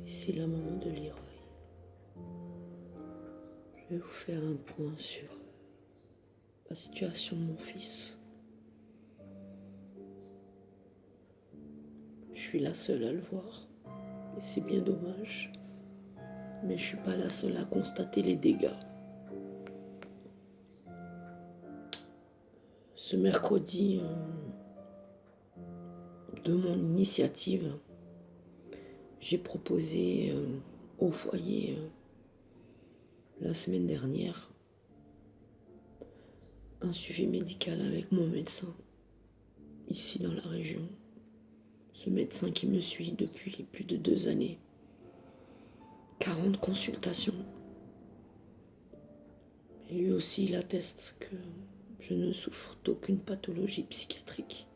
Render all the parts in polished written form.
Ici la maman de Leroy. Je vais vous faire un point sur la situation de mon fils. Je suis la seule à le voir et c'est bien dommage. Mais je ne suis pas la seule à constater les dégâts. Ce mercredi, de mon initiative, j'ai proposé au foyer la semaine dernière un suivi médical avec mon médecin ici dans la région. Ce médecin qui me suit depuis plus de 2 années. 40 consultations. Et lui aussi, il atteste que je ne souffre d'aucune pathologie psychiatrique.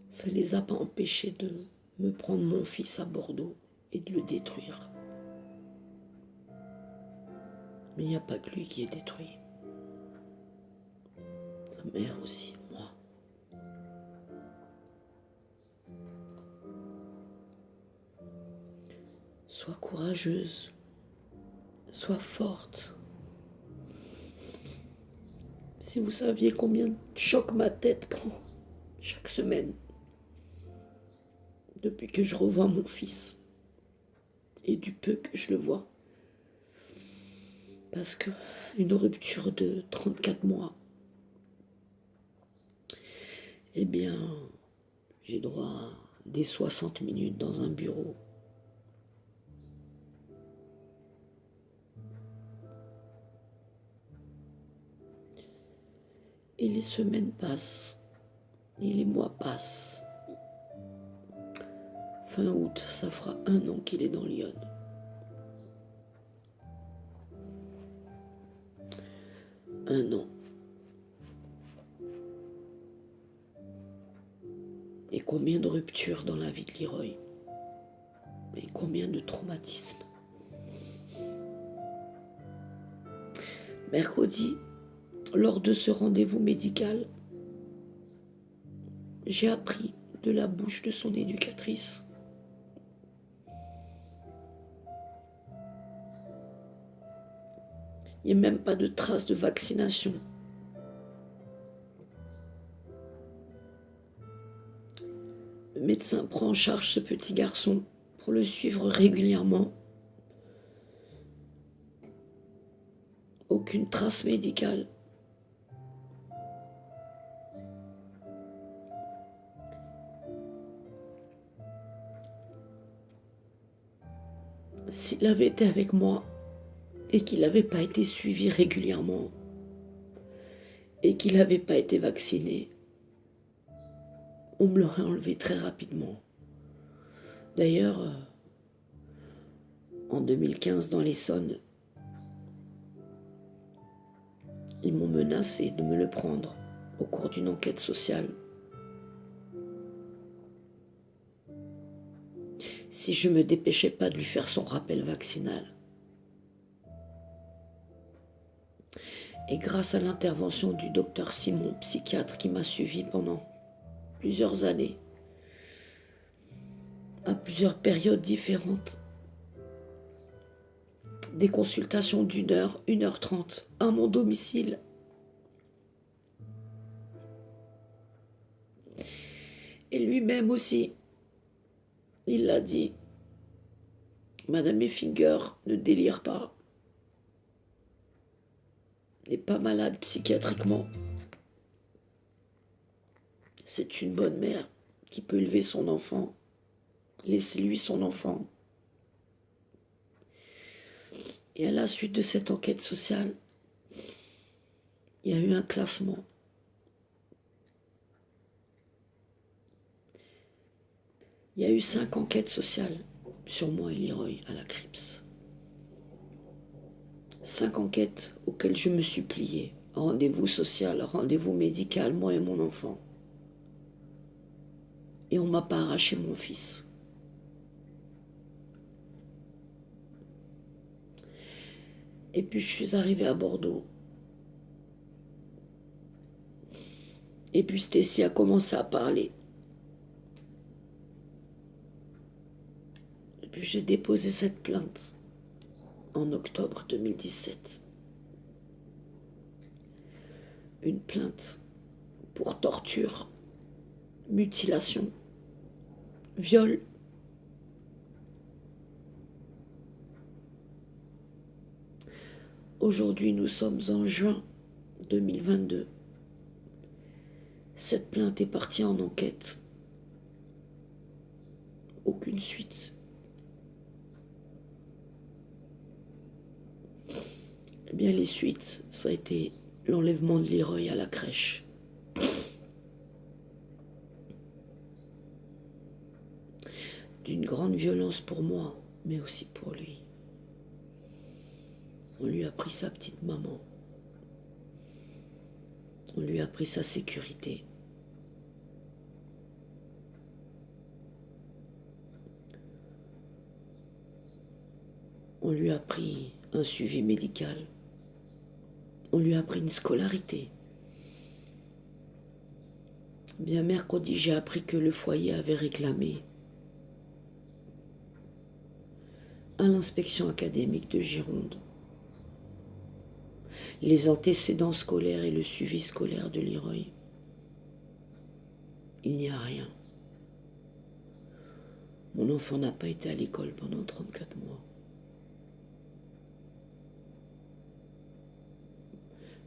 Ça ne les a pas empêchés de me prendre mon fils à Bordeaux et de le détruire. Mais il n'y a pas que lui qui est détruit. Sa mère aussi, moi. Sois courageuse, sois forte. Si vous saviez combien de chocs ma tête prend chaque semaine depuis que je revois mon fils et du peu que je le vois. Parce que une rupture de 34 mois, eh bien, j'ai droit à des 60 minutes dans un bureau. Et les semaines passent, et les mois passent. Fin août, ça fera 1 an qu'il est dans Lyon. 1 an. Et combien de ruptures dans la vie de Leroy. Et combien de traumatismes. Mercredi, lors de ce rendez-vous médical, j'ai appris de la bouche de son éducatrice il n'y a même pas de traces de vaccination. Le médecin prend en charge ce petit garçon pour le suivre régulièrement. Aucune trace médicale. S'il avait été avec moi et qu'il n'avait pas été suivi régulièrement et qu'il n'avait pas été vacciné, on me l'aurait enlevé très rapidement. D'ailleurs, en 2015, dans l'Essonne, ils m'ont menacé de me le prendre au cours d'une enquête sociale. Si je ne me dépêchais pas de lui faire son rappel vaccinal. Et grâce à l'intervention du docteur Simon, psychiatre qui m'a suivi pendant plusieurs années, à plusieurs périodes différentes, des consultations d'1 heure, 1h30 à mon domicile. Et lui-même aussi, il l'a dit, Madame Effinger ne délire pas, n'est pas malade psychiatriquement. C'est une bonne mère qui peut élever son enfant. Laissez-lui son enfant. Et à la suite de cette enquête sociale, il y a eu un classement. Il y a eu 5 enquêtes sociales sur moi et Leroy à la CRIPS. 5 enquêtes auxquelles je me suis pliée. Rendez-vous social, rendez-vous médical, moi et mon enfant. Et on ne m'a pas arraché mon fils. Et puis je suis arrivée à Bordeaux. Et puis Stacy a commencé à parler. Et puis j'ai déposé cette plainte en octobre 2017. Une plainte pour torture, mutilation, viol. Aujourd'hui, nous sommes en juin 2022. Cette plainte est partie en enquête. Aucune suite. Eh bien, les suites, ça a été l'enlèvement de Leroy à la crèche. D'une grande violence pour moi, mais aussi pour lui. On lui a pris sa petite maman. On lui a pris sa sécurité. On lui a pris un suivi médical. On lui a pris une scolarité. Bien, mercredi, j'ai appris que le foyer avait réclamé à l'inspection académique de Gironde les antécédents scolaires et le suivi scolaire de Leroy. Il n'y a rien. Mon enfant n'a pas été à l'école pendant 34 mois.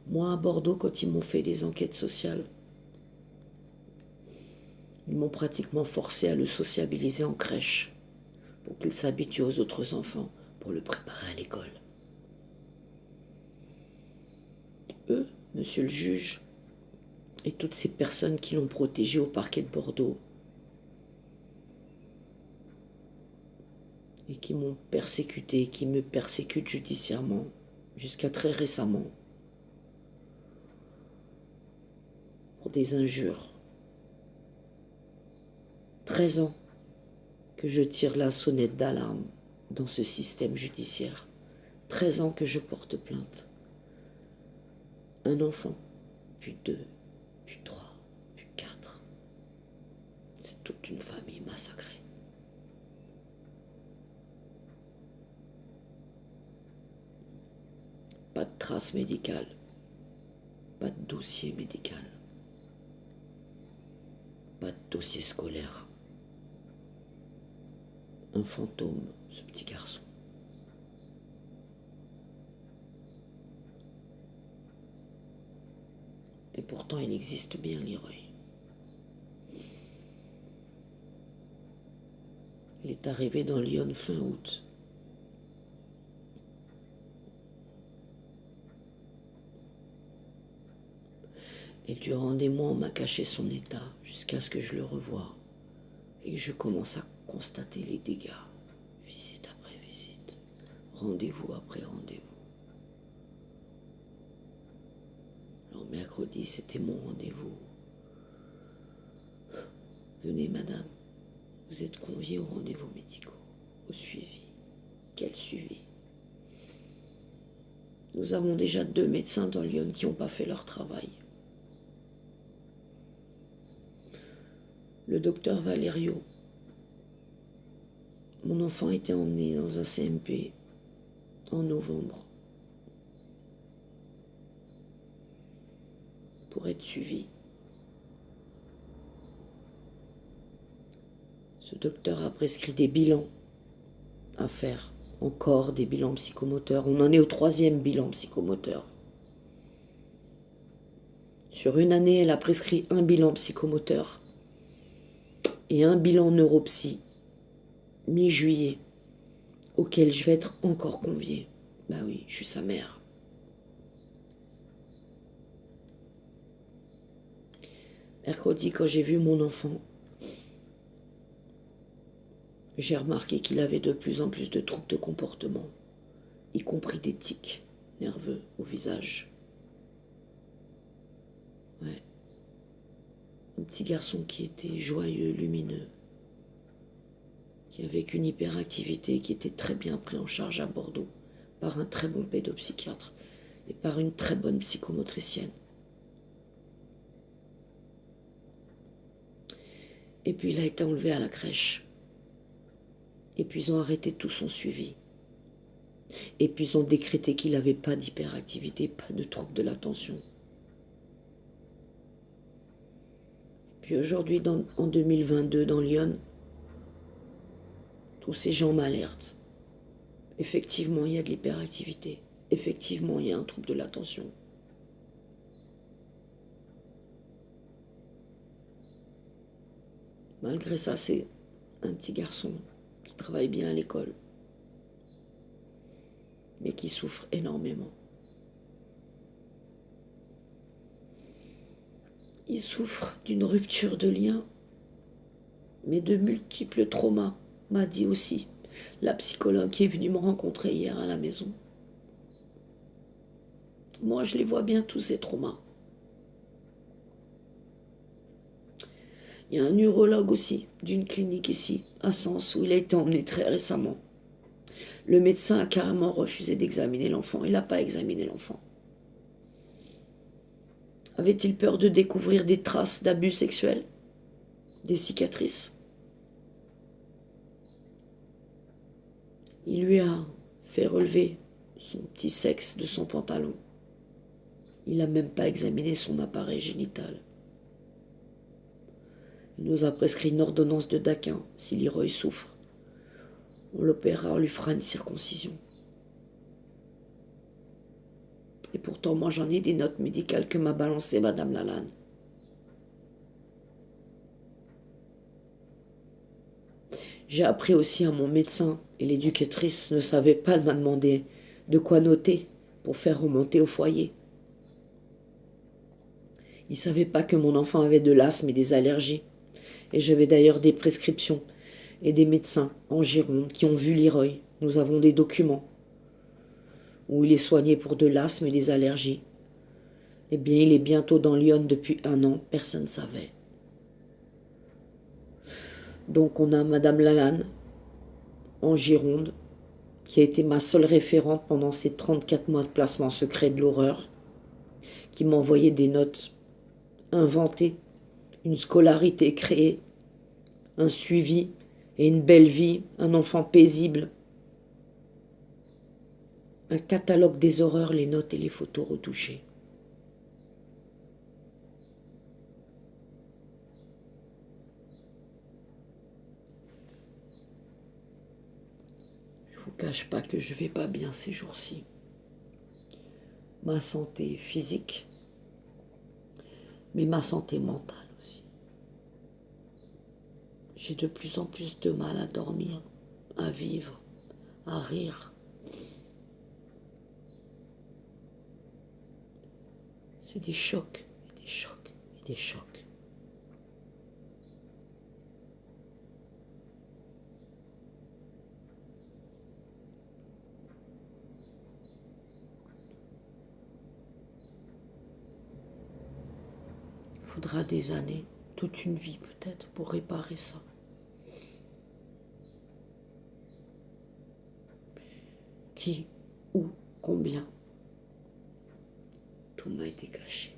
Moi, à Bordeaux, quand ils m'ont fait des enquêtes sociales, ils m'ont pratiquement forcé à le sociabiliser en crèche pour qu'il s'habitue aux autres enfants, pour le préparer à l'école. Eux, monsieur le juge, et toutes ces personnes qui l'ont protégé au parquet de Bordeaux, et qui m'ont persécuté, qui me persécutent judiciairement, jusqu'à très récemment, pour des injures. 13 ans que je tire la sonnette d'alarme dans ce système judiciaire. 13 ans que je porte plainte. Un enfant, puis 2, puis 3, puis 4. C'est toute une famille massacrée. Pas de trace médicale, pas de dossier médical, pas de dossier scolaire. Un fantôme, ce petit garçon. Et pourtant, il existe bien, Leroy. Il est arrivé dans Lyon fin août. Et durant des mois, on m'a caché son état jusqu'à ce que je le revoie et que je commence à constater les dégâts. Visite après visite, rendez-vous après rendez-vous. Alors mercredi, c'était mon rendez-vous. Venez, madame, vous êtes conviée aux rendez-vous médicaux, au suivi. Quel suivi? Nous avons déjà 2 médecins dans Lyon qui n'ont pas fait leur travail. Le docteur Valerio. Mon enfant a été emmené dans un CMP en novembre pour être suivi. Ce docteur a prescrit des bilans à faire, encore des bilans psychomoteurs. On en est au 3e bilan psychomoteur. Sur une année, elle a prescrit un bilan psychomoteur et un bilan neuropsy, mi-juillet, auquel je vais être encore conviée. Bah oui, je suis sa mère. Mercredi, quand j'ai vu mon enfant, j'ai remarqué qu'il avait de plus en plus de troubles de comportement, y compris des tics nerveux au visage. Ouais. Un petit garçon qui était joyeux, lumineux, qui avait une hyperactivité, qui était très bien pris en charge à Bordeaux par un très bon pédopsychiatre et par une très bonne psychomotricienne. Et puis il a été enlevé à la crèche. Et puis ils ont arrêté tout son suivi. Et puis ils ont décrété qu'il n'avait pas d'hyperactivité, pas de trouble de l'attention. Puis aujourd'hui, en 2022, dans Lyon, tous ces gens m'alertent. Effectivement, il y a de l'hyperactivité. Effectivement, il y a un trouble de l'attention. Malgré ça, c'est un petit garçon qui travaille bien à l'école, mais qui souffre énormément. Il souffre d'une rupture de lien, mais de multiples traumas, m'a dit aussi la psychologue qui est venue me rencontrer hier à la maison. Moi, je les vois bien, tous ces traumas. Il y a un neurologue aussi, d'une clinique ici, à Sens, où il a été emmené très récemment. Le médecin a carrément refusé d'examiner l'enfant. Il n'a pas examiné l'enfant. Avait-il peur de découvrir des traces d'abus sexuels? Des cicatrices? Il lui a fait relever son petit sexe de son pantalon. Il n'a même pas examiné son appareil génital. Il nous a prescrit une ordonnance de Daquin. Si Leroy souffre, on l'opérera, on lui fera une circoncision. Et pourtant, moi, j'en ai des notes médicales que m'a balancées Madame Lalanne. J'ai appris aussi à mon médecin, et l'éducatrice ne savait pas, m'a demandé de quoi noter pour faire remonter au foyer. Il ne savait pas que mon enfant avait de l'asthme et des allergies. Et j'avais d'ailleurs des prescriptions et des médecins en Gironde qui ont vu Leroy. Nous avons des documents où il est soigné pour de l'asthme et des allergies. Eh bien, il est bientôt dans Lyon depuis 1 an, personne ne savait. Donc on a Madame Lalanne en Gironde, qui a été ma seule référente pendant ces 34 mois de placement secret de l'horreur, qui m'a envoyé des notes inventées, une scolarité créée, un suivi et une belle vie, un enfant paisible, un catalogue des horreurs, les notes et les photos retouchées. Je ne vous cache pas que je ne vais pas bien ces jours-ci. Ma santé physique, mais ma santé mentale aussi. J'ai de plus en plus de mal à dormir, à vivre, à rire. C'est des chocs, des chocs, des chocs. Il faudra des années, toute une vie peut-être, pour réparer ça. Qui, où, combien? Tout m'a été caché.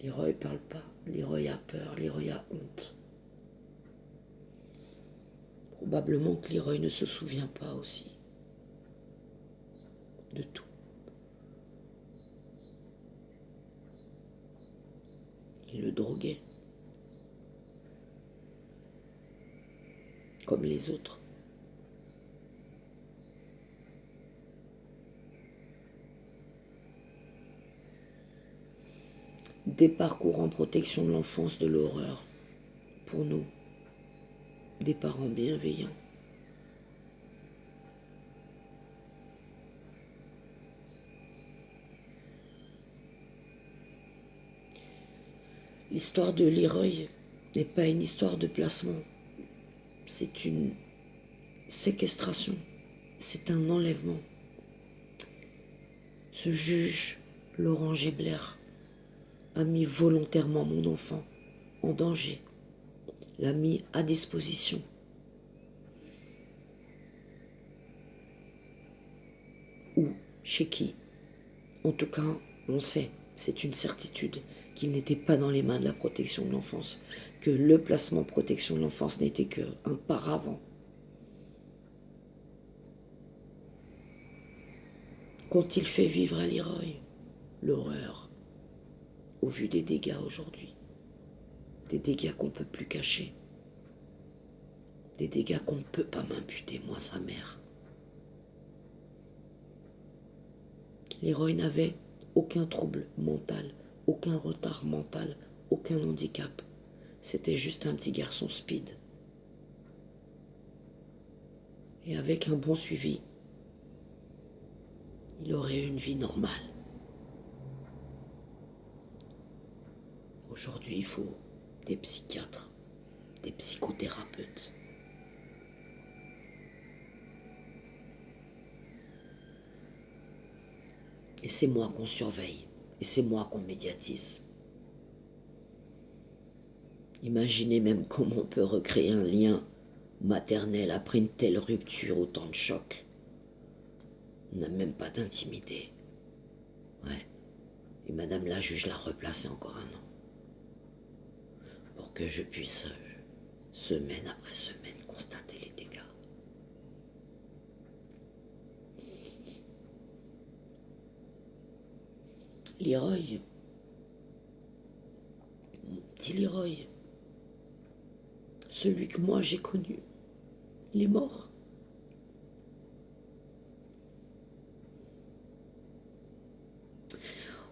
Leroy parle pas, Leroy a peur, Leroy a honte. Probablement que Leroy ne se souvient pas aussi de tout. Il le droguait, comme les autres. Des parcours en protection de l'enfance de l'horreur, pour nous, des parents bienveillants. L'histoire de Leroy n'est pas une histoire de placement, c'est une séquestration, c'est un enlèvement. Ce juge, Laurent Gebler, a mis volontairement mon enfant en danger, l'a mis à disposition. Où, chez qui? En tout cas, on sait, c'est une certitude. qu'il n'était pas dans les mains de la protection de l'enfance, que le placement protection de l'enfance n'était qu'un paravent. Qu'ont-ils fait vivre à Leroy? L'horreur, au vu des dégâts aujourd'hui. Des dégâts qu'on ne peut plus cacher. Des dégâts qu'on ne peut pas m'imputer, moi, sa mère. Leroy n'avait aucun trouble mental, aucun retard mental, aucun handicap. C'était juste un petit garçon speed. Et avec un bon suivi, il aurait eu une vie normale. Aujourd'hui, il faut des psychiatres, des psychothérapeutes. Et c'est moi qu'on surveille, et c'est moi qu'on médiatise. Imaginez même comment on peut recréer un lien maternel après une telle rupture, autant de choc. On n'a même pas d'intimité. Ouais. Et madame la juge l'a replacé encore un an. Pour que je puisse, semaine après semaine, constater les dégâts. Leroy, mon petit Leroy, celui que moi j'ai connu, il est mort.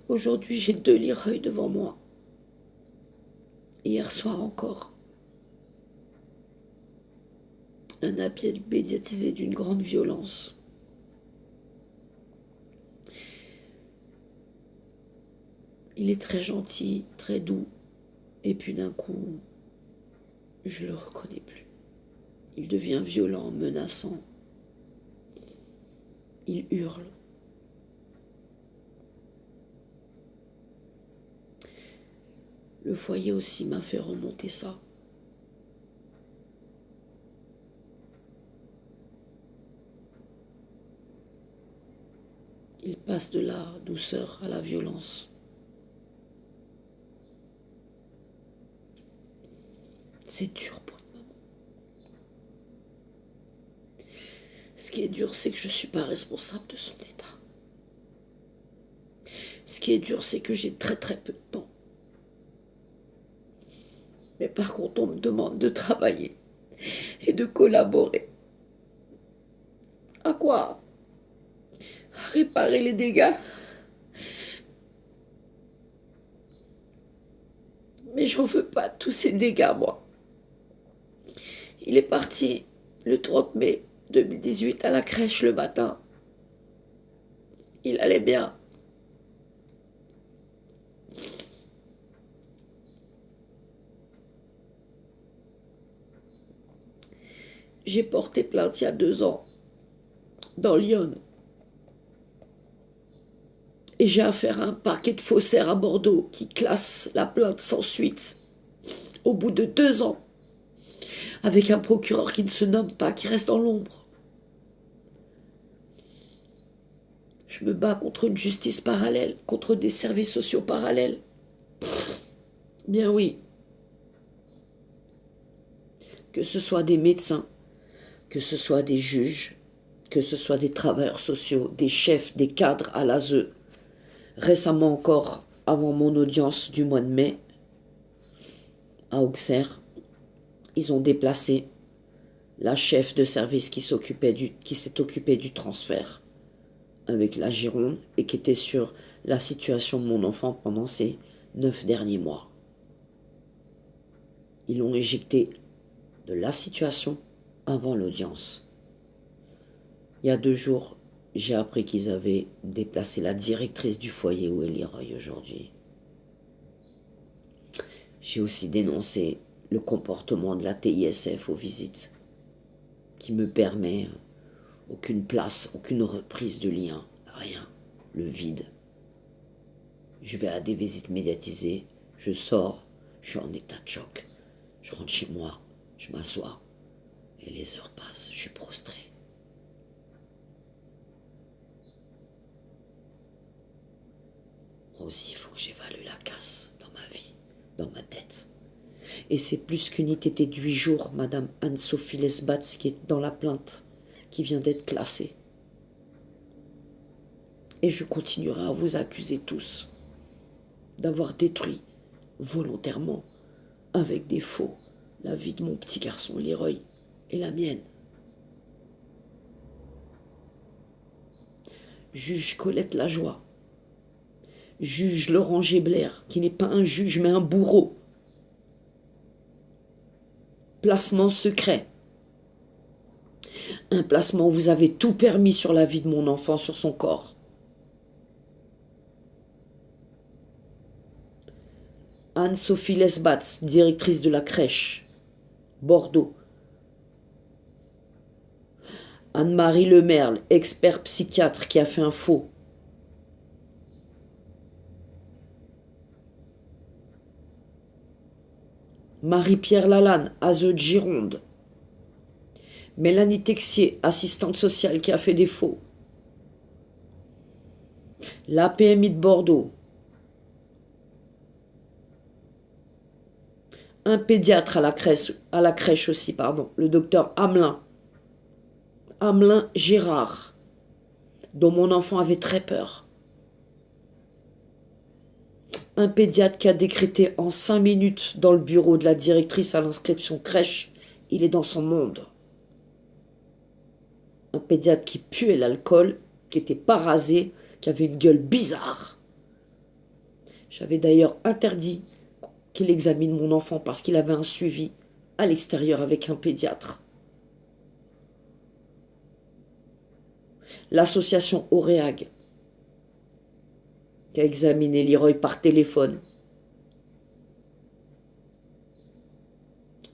Aujourd'hui, j'ai 2 Leroy devant moi. Hier soir encore, un appel médiatisé d'une grande violence. Il est très gentil, très doux, et puis d'un coup, je le reconnais plus. Il devient violent, menaçant. Il hurle. Le foyer aussi m'a fait remonter ça. Il passe de la douceur à la violence. C'est dur pour une maman. Ce qui est dur, c'est que je ne suis pas responsable de son état. Ce qui est dur, c'est que j'ai très très peu de temps. Mais par contre, on me demande de travailler et de collaborer. À quoi? À réparer les dégâts. Mais j'en veux pas de tous ces dégâts, moi. Il est parti le 30 mai 2018 à la crèche le matin. Il allait bien. J'ai porté plainte il y a 2 ans dans Lyon. Et j'ai affaire à un parquet de faussaires à Bordeaux qui classe la plainte sans suite. Au bout de 2 ans. Avec un procureur qui ne se nomme pas, qui reste dans l'ombre. Je me bats contre une justice parallèle, contre des services sociaux parallèles. Bien oui. Que ce soit des médecins, que ce soit des juges, que ce soit des travailleurs sociaux, des chefs, des cadres à l'ASE. Récemment encore, avant mon audience du mois de mai, à Auxerre, ils ont déplacé la chef de service qui s'est occupée du transfert avec la Gironde et qui était sur la situation de mon enfant pendant ces 9 derniers mois. Ils l'ont éjecté de la situation avant l'audience. Il y a 2 jours, j'ai appris qu'ils avaient déplacé la directrice du foyer où est Leroy aujourd'hui. J'ai aussi dénoncé le comportement de la TISF aux visites, qui me permet aucune place, aucune reprise de lien, rien, le vide. Je vais à des visites médiatisées, je sors, je suis en état de choc. Je rentre chez moi, je m'assois, et les heures passent, je suis prostré. Moi aussi, il faut que j'évalue la casse dans ma Et c'est plus qu'une ITT de 8 jours, Madame Anne-Sophie Lesbatz, qui est dans la plainte, qui vient d'être classée. Et je continuerai à vous accuser tous d'avoir détruit volontairement, avec des faux, la vie de mon petit garçon Leroy et la mienne. Juge Colette Lajoie, juge Laurent Géblair, qui n'est pas un juge mais un bourreau. Placement secret. Un placement où vous avez tout permis sur la vie de mon enfant, sur son corps. Anne-Sophie Lesbatz, directrice de la crèche, Bordeaux. Anne-Marie Lemerle, expert psychiatre qui a fait un faux. Marie-Pierre Lalanne, ASE de Gironde. Mélanie Texier, assistante sociale qui a fait des faux. L'APMI de Bordeaux. Un pédiatre à la crèche aussi, pardon, le docteur Hamelin Gérard, dont mon enfant avait très peur. Un pédiatre qui a décrété en 5 minutes dans le bureau de la directrice à l'inscription crèche, il est dans son monde. Un pédiatre qui puait l'alcool, qui était pas rasé, qui avait une gueule bizarre. J'avais d'ailleurs interdit qu'il examine mon enfant parce qu'il avait un suivi à l'extérieur avec un pédiatre. L'association Auréag, qui a examiné Leroy par téléphone.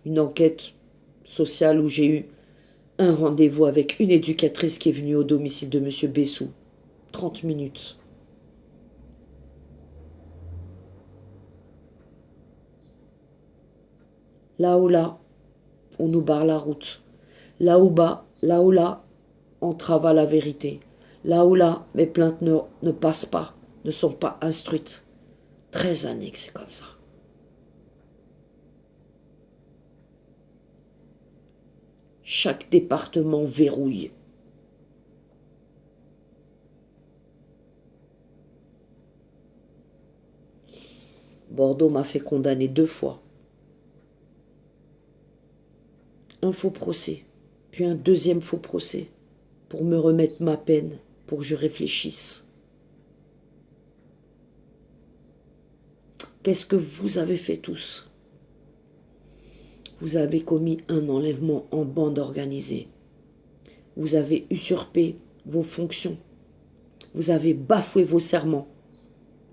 Une enquête sociale où j'ai eu un rendez-vous avec une éducatrice qui est venue au domicile de M. Bessou. 30 minutes. Là, on nous barre la route. Là, on travaille la vérité. Là, mes plaintes ne passent pas, ne sont pas instruites. 13 années que c'est comme ça. Chaque département verrouille. Bordeaux m'a fait condamner 2 fois. Un faux procès, puis un deuxième faux procès, pour me remettre ma peine, pour que je réfléchisse. Qu'est-ce que vous avez fait tous? Vous avez commis un enlèvement en bande organisée. Vous avez usurpé vos fonctions. Vous avez bafoué vos serments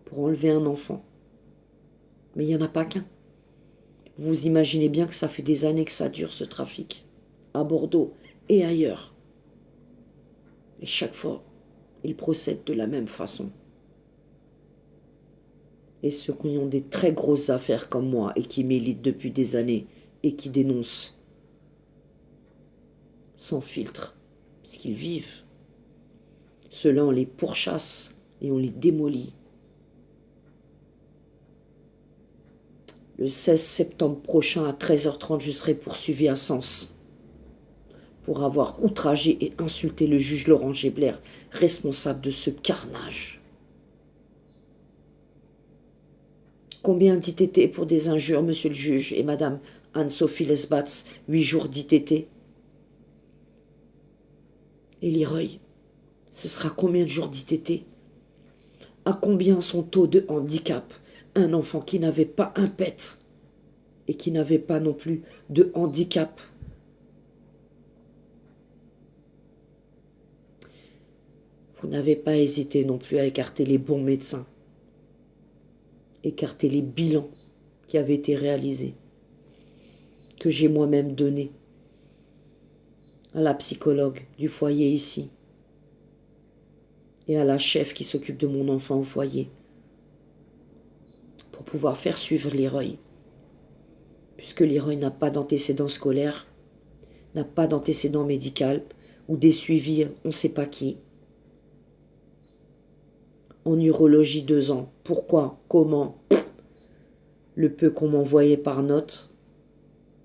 pour enlever un enfant. Mais il n'y en a pas qu'un. Vous imaginez bien que ça fait des années que ça dure, ce trafic, à Bordeaux et ailleurs. Et chaque fois, ils procèdent de la même façon. Et ceux qui ont des très grosses affaires comme moi et qui militent depuis des années et qui dénoncent sans filtre ce qu'ils vivent, ceux-là, on les pourchasse et on les démolit. Le 16 septembre prochain à 13h30, je serai poursuivi à Sens pour avoir outragé et insulté le juge Laurent Géblair, responsable de ce carnage. Combien d'ITT pour des injures, monsieur le juge et madame Anne-Sophie Lesbatz? 8 jours d'ITT. Et Leroy, ce sera combien de jours d'ITT? À combien son taux de handicap? Un enfant qui n'avait pas un pet et qui n'avait pas non plus de handicap. Vous n'avez pas hésité non plus à écarter les bons médecins, écarter les bilans qui avaient été réalisés, que j'ai moi-même donnés à la psychologue du foyer ici et à la chef qui s'occupe de mon enfant au foyer, pour pouvoir faire suivre Leroy. Puisque Leroy n'a pas d'antécédent scolaire, n'a pas d'antécédent médical, ou des suivis, on ne sait pas qui. En urologie 2 ans. Pourquoi? Comment? Le peu qu'on m'envoyait par note,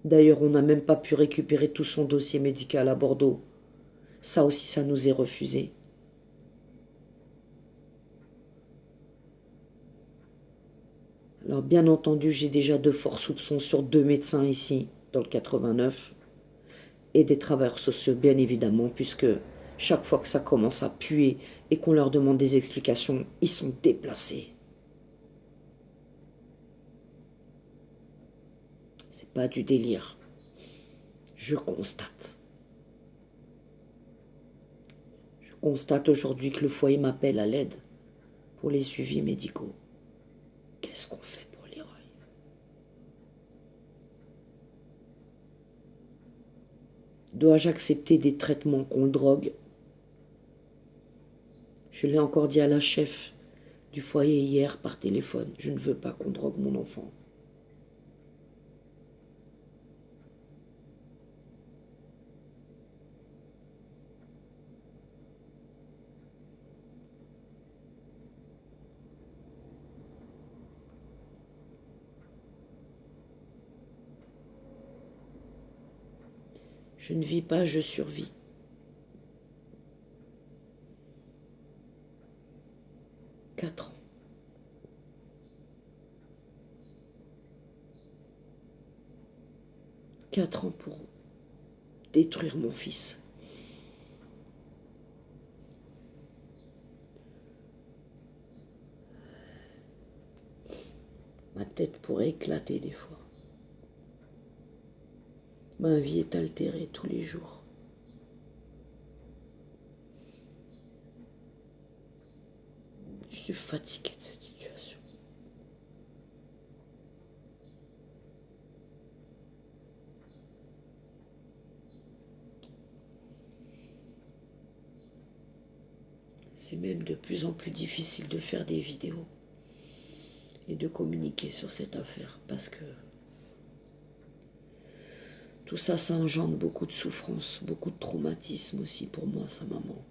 D'ailleurs, on n'a même pas pu récupérer tout son dossier médical à Bordeaux. Ça aussi, ça nous est refusé. Alors, bien entendu, j'ai déjà de forts soupçons sur 2 médecins ici, dans le 89, et des travailleurs sociaux, bien évidemment, puisque chaque fois que ça commence à puer et qu'on leur demande des explications, ils sont déplacés. C'est pas du délire. Je constate. Je constate aujourd'hui que le foyer m'appelle à l'aide pour les suivis médicaux. Qu'est-ce qu'on fait pour Leroy? Dois-je accepter des traitements qu'on le drogue? Je l'ai encore dit à la chef du foyer hier par téléphone. Je ne veux pas qu'on drogue mon enfant. Je ne vis pas, je survis. Quatre ans. 4 ans pour détruire mon fils. Ma tête pourrait éclater des fois. Ma vie est altérée tous les jours. Je suis fatiguée de cette situation. C'est même de plus en plus difficile de faire des vidéos et de communiquer sur cette affaire parce que tout ça, ça engendre beaucoup de souffrance, beaucoup de traumatisme aussi pour moi, sa maman.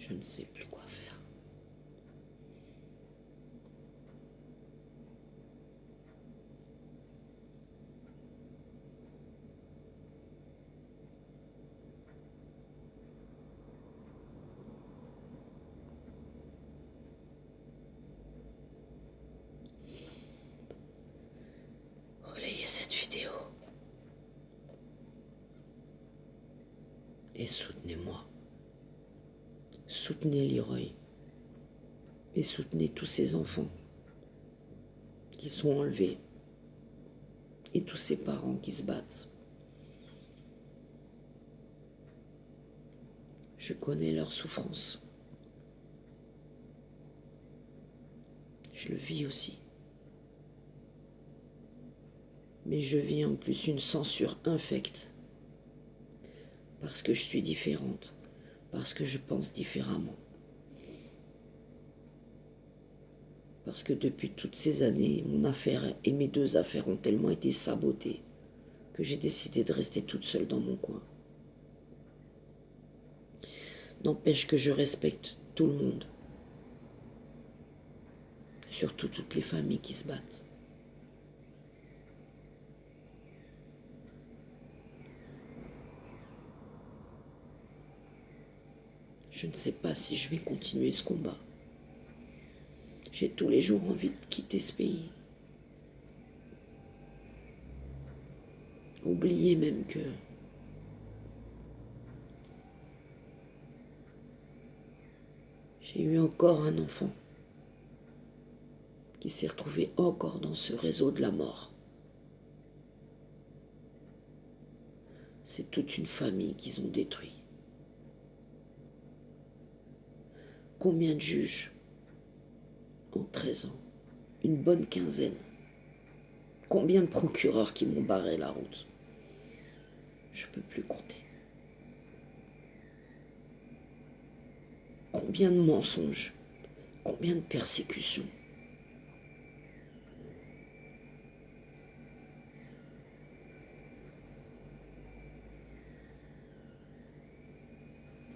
Je ne sais plus quoi faire. Relayez cette vidéo et soutenez-moi. Soutenez Leroy et soutenez tous ces enfants qui sont enlevés et tous ces parents qui se battent. Je connais leur souffrance. Je le vis aussi. Mais je vis en plus une censure infecte parce que je suis différente, parce que je pense différemment. Parce que depuis toutes ces années, mon affaire et mes 2 affaires ont tellement été sabotées que j'ai décidé de rester toute seule dans mon coin. N'empêche que je respecte tout le monde, surtout toutes les familles qui se battent. Je ne sais pas si je vais continuer ce combat. J'ai tous les jours envie de quitter ce pays. Oublier même que j'ai eu encore un enfant qui s'est retrouvé encore dans ce réseau de la mort. C'est toute une famille qu'ils ont détruit. Combien de juges en 13 ans? Une bonne quinzaine. Combien de procureurs qui m'ont barré la route? Je ne peux plus compter. Combien de mensonges? Combien de persécutions?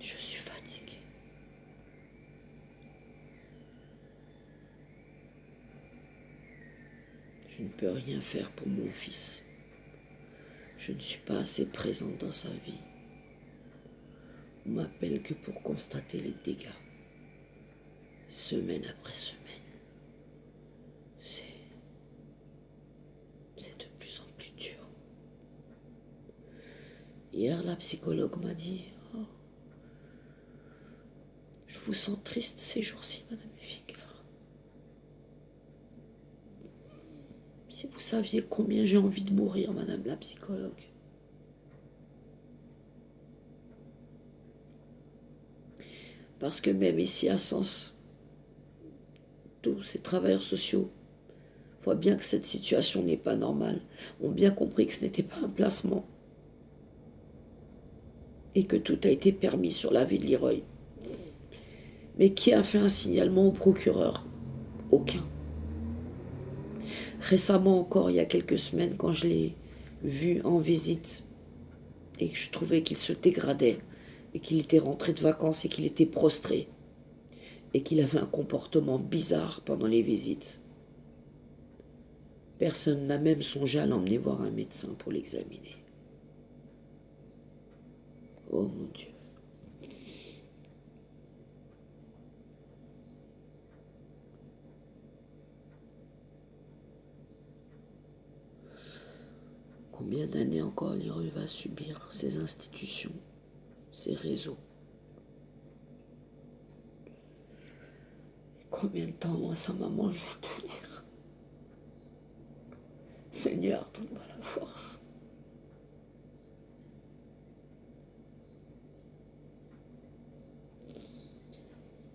Je suis fatiguée. Je ne peux rien faire pour mon fils. Je ne suis pas assez présente dans sa vie. On m'appelle que pour constater les dégâts. Semaine après semaine. C'est de plus en plus dur. Hier, la psychologue m'a dit « Oh, je vous sens triste ces jours-ci, Madame Ficker. Si vous saviez combien j'ai envie de mourir, Madame la psychologue. » Parce que même ici à Sens, tous ces travailleurs sociaux voient bien que cette situation n'est pas normale, ont bien compris que ce n'était pas un placement et que tout a été permis sur la vie de Leroy. Mais qui a fait un signalement au procureur? Aucun. Récemment encore, il y a quelques semaines, quand je l'ai vu en visite et que je trouvais qu'il se dégradait et qu'il était rentré de vacances et qu'il était prostré et qu'il avait un comportement bizarre pendant les visites, personne n'a même songé à l'emmener voir un médecin pour l'examiner. Oh mon Dieu. Combien d'années encore Leroy va subir ces institutions, ces réseaux? Combien de temps, moi, sa maman, je vais tenir? Seigneur, donne-moi la force.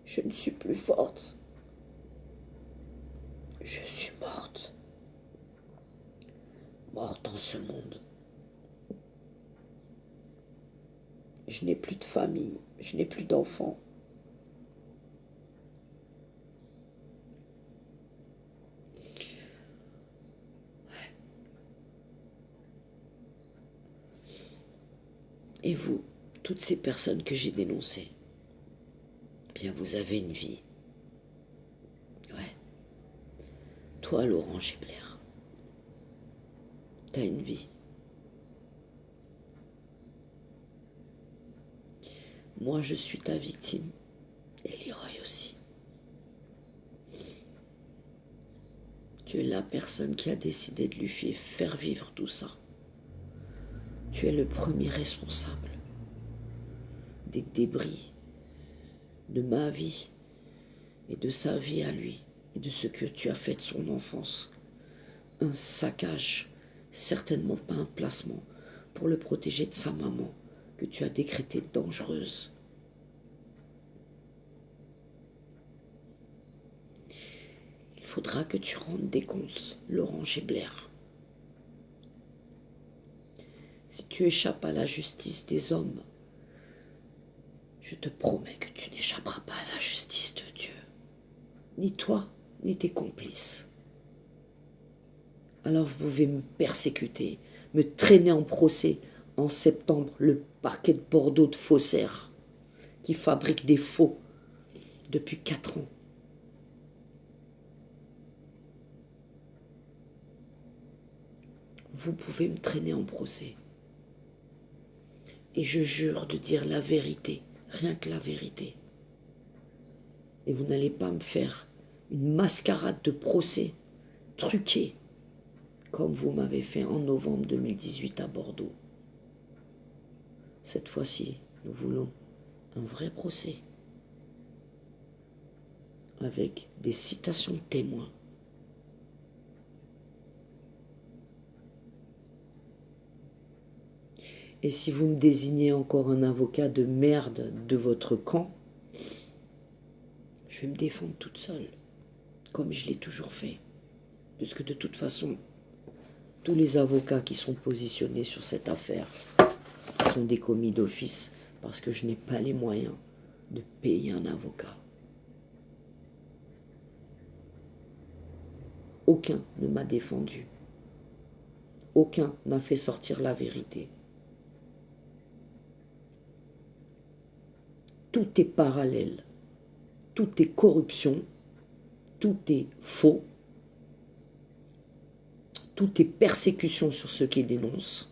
Je ne suis plus forte. Je suis morte. Morte en ce monde. Je n'ai plus de famille, je n'ai plus d'enfants. Et vous, toutes ces personnes que j'ai dénoncées, bien vous avez une vie. Ouais. Toi, Laurent Gibler, t'as une vie. Moi, je suis ta victime. Et Leroy aussi. Tu es la personne qui a décidé de lui faire vivre tout ça. Tu es le premier responsable des débris de ma vie et de sa vie à lui et de ce que tu as fait de son enfance. Un saccage, certainement pas un placement pour le protéger de sa maman que tu as décrétée dangereuse. Il faudra que tu rendes des comptes, Laurent Gibler. Si tu échappes à la justice des hommes, je te promets que tu n'échapperas pas à la justice de Dieu. Ni toi, ni tes complices. Alors vous pouvez me persécuter, me traîner en procès en septembre, le parquet de Bordeaux de faussaires, qui fabrique des faux depuis 4 ans. Vous pouvez me traîner en procès. Et je jure de dire la vérité, rien que la vérité. Et vous n'allez pas me faire une mascarade de procès truqué, comme vous m'avez fait en novembre 2018 à Bordeaux. Cette fois-ci, nous voulons un vrai procès, avec des citations de témoins. Et si vous me désignez encore un avocat de merde de votre camp, je vais me défendre toute seule, comme je l'ai toujours fait. Puisque de toute façon, tous les avocats qui sont positionnés sur cette affaire sont des commis d'office, parce que je n'ai pas les moyens de payer un avocat. Aucun ne m'a défendu. Aucun n'a fait sortir la vérité. tout est parallèle, tout est corruption, tout est faux, tout est persécution sur ceux qui dénoncent.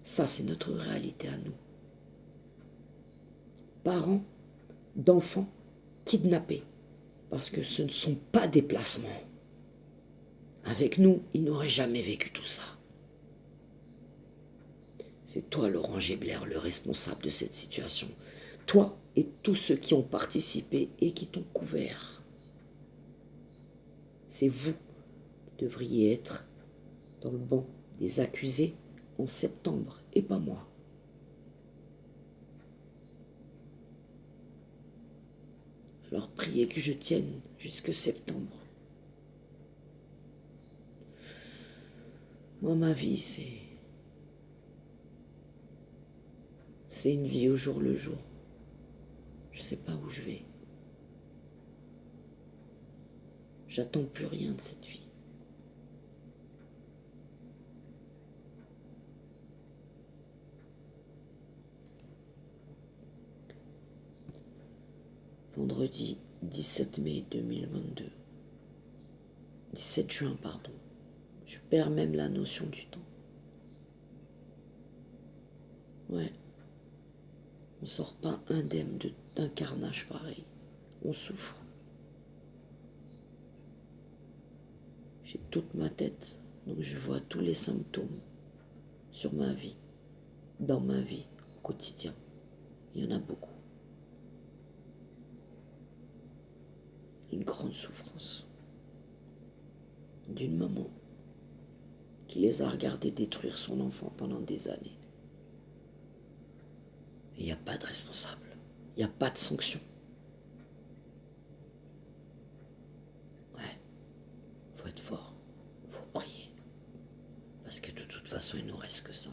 Ça, c'est notre réalité à nous. Parents d'enfants kidnappés, parce que ce ne sont pas des placements. Avec nous, ils n'auraient jamais vécu tout ça. C'est toi, Laurent Gébler, le responsable de cette situation. Toi et tous ceux qui ont participé et qui t'ont couvert. C'est vous qui devriez être dans le banc des accusés en septembre et pas moi. Alors priez que je tienne jusque septembre. Moi, ma vie, c'est une vie au jour le jour. Je ne sais pas où je vais. J'attends plus rien de cette vie. Vendredi 17 mai 2022. 17 juin, pardon. Je perds même la notion du temps. Ouais. On sort pas indemne d'un carnage pareil. On souffre. J'ai toute ma tête, donc je vois tous les symptômes sur ma vie, dans ma vie, au quotidien. Il y en a beaucoup. Une grande souffrance d'une maman qui les a regardés détruire son enfant pendant des années. Et il n'y a pas de responsable, il n'y a pas de sanction. Ouais, faut être fort, faut prier, parce que de toute façon, il nous reste que ça.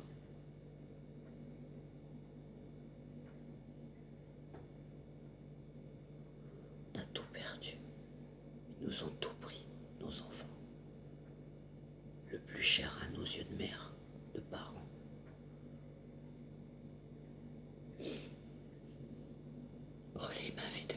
On a tout perdu. Ils nous ont tout pris, nos enfants. Le plus cher à nos yeux de mère, de parents. Relais ma vie de